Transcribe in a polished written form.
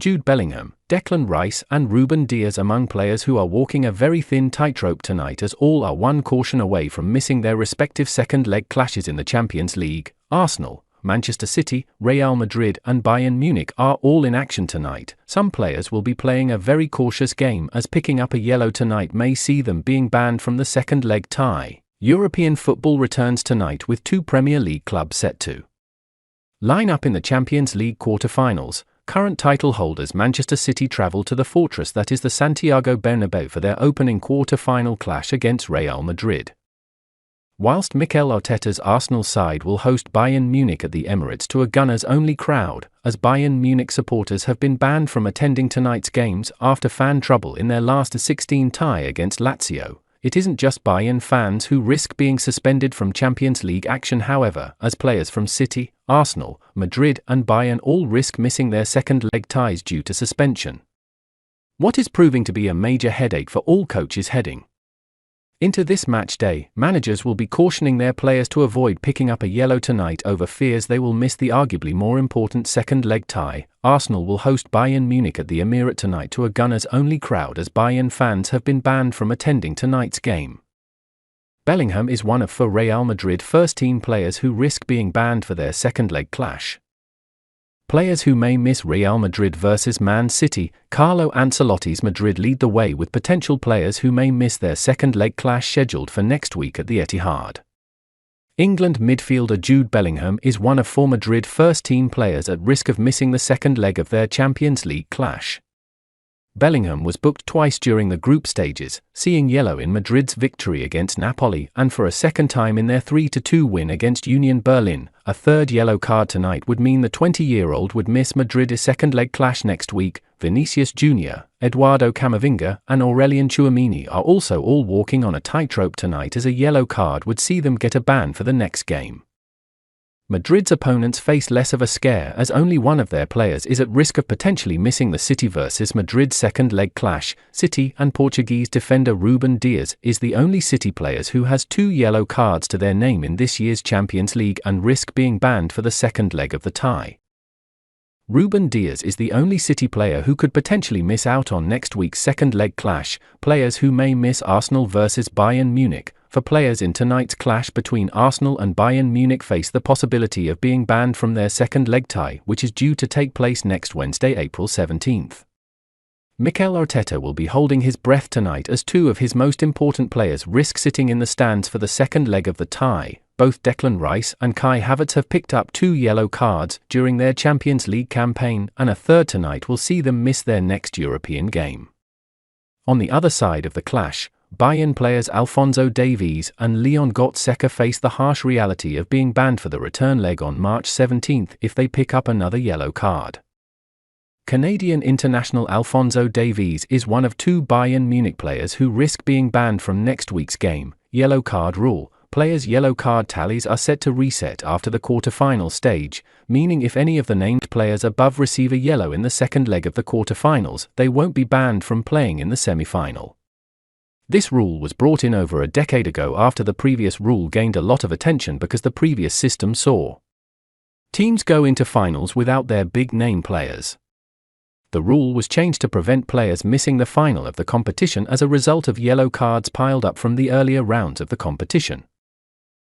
Jude Bellingham, Declan Rice and Ruben among players who are walking a very thin tightrope tonight, as all are one caution away from missing their respective second-leg clashes in the Champions League. Arsenal, Manchester City, Real Madrid and Bayern Munich are all in action tonight. Some players will be playing a very cautious game, as picking up a yellow tonight may see them being banned from the second-leg tie. European football returns tonight with 2 Premier League clubs set to line up in the Champions League quarter-finals. Current title holders Manchester City travel to the fortress that is the Santiago Bernabeu for their opening quarter-final clash against Real Madrid, whilst Mikel Arteta's Arsenal side will host Bayern Munich at the Emirates to a Gunners-only crowd, as Bayern Munich supporters have been banned from attending tonight's games after fan trouble in their last 16 tie against Lazio. It isn't just Bayern fans who risk being suspended from Champions League action, however, as players from City, Arsenal, Madrid and Bayern all risk missing their second-leg ties due to suspension. What is proving to be a major headache for all coaches heading into this match day, managers will be cautioning their players to avoid picking up a yellow tonight over fears they will miss the arguably more important second-leg tie. Arsenal will host Bayern Munich at the Emirates tonight to a Gunners-only crowd, as Bayern fans have been banned from attending tonight's game. Bellingham is one of 4 Real Madrid first-team players who risk being banned for their second-leg clash. Players who may miss Real Madrid versus Man City. Carlo Ancelotti's Madrid lead the way, with potential players who may miss their second-leg clash scheduled for next week at the Etihad. England midfielder Jude Bellingham is one of 4 Madrid first-team players at risk of missing the second leg of their Champions League clash. Bellingham was booked twice during the group stages, seeing yellow in Madrid's victory against Napoli and for a second time in their 3-2 win against Union Berlin. A third yellow card tonight would mean the 20-year-old would miss Madrid's second-leg clash next week. Vinicius Jr., Eduardo Camavinga and Aurelien Tchouameni are also all walking on a tightrope tonight, as a yellow card would see them get a ban for the next game. Madrid's opponents face less of a scare, as only one of their players is at risk of potentially missing the City vs Madrid second-leg clash. City and Portuguese defender Ruben is the only City player who has 2 yellow cards to their name in this year's Champions League and risk being banned for the second leg of the tie. Ruben is the only City player who could potentially miss out on next week's second-leg clash. Players who may miss Arsenal vs Bayern Munich. For players in tonight's clash between Arsenal and Bayern Munich face the possibility of being banned from their second-leg tie, which is due to take place next Wednesday, April 17th. Mikel Arteta will be holding his breath tonight, as 2 of his most important players risk sitting in the stands for the second leg of the tie. Both Declan Rice and Kai Havertz have picked up 2 yellow cards during their Champions League campaign, and a third tonight will see them miss their next European game. On the other side of the clash, Bayern players Alphonso Davies and Leon Goretzka face the harsh reality of being banned for the return leg on March 17th if they pick up another yellow card. Canadian international Alphonso Davies is one of 2 Bayern Munich players who risk being banned from next week's game. Yellow card rule. Players' yellow card tallies are set to reset after the quarter-final stage, meaning if any of the named players above receive a yellow in the second leg of the quarter-finals, they won't be banned from playing in the semi-final. This rule was brought in over a decade ago after the previous rule gained a lot of attention because the previous system saw teams go into finals without their big-name players. The rule was changed to prevent players missing the final of the competition as a result of yellow cards piled up from the earlier rounds of the competition.